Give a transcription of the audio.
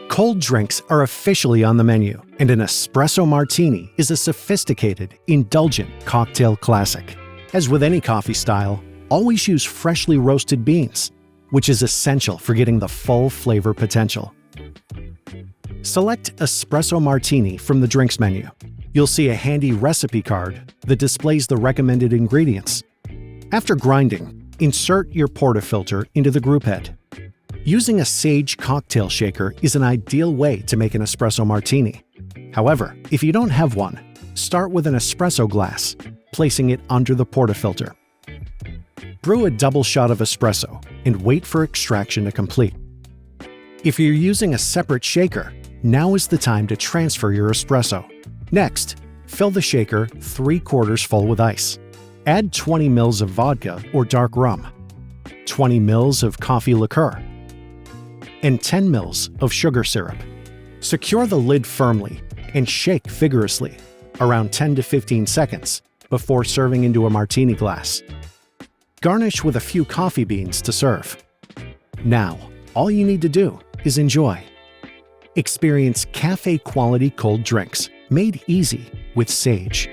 Cold drinks are officially on the menu, and an espresso martini is a sophisticated, indulgent cocktail classic. As with any coffee style, always use freshly roasted beans, which is essential for getting the full flavor potential. Select Espresso Martini from the drinks menu. You'll see a handy recipe card that displays the recommended ingredients. After grinding, insert your portafilter into the grouphead. Using a Sage cocktail shaker is an ideal way to make an espresso martini. However, if you don't have one, start with an espresso glass, placing it under the portafilter. Brew a double shot of espresso and wait for extraction to complete. If you're using a separate shaker, now is the time to transfer your espresso. Next, fill the shaker 3/4 full with ice. Add 20 ml of vodka or dark rum, 20 ml of coffee liqueur, and 10 ml of sugar syrup. Secure the lid firmly and shake vigorously, around 10 to 15 seconds, before serving into a martini glass. Garnish with a few coffee beans to serve. Now, all you need to do is enjoy. Experience cafe-quality cold drinks made easy with Sage.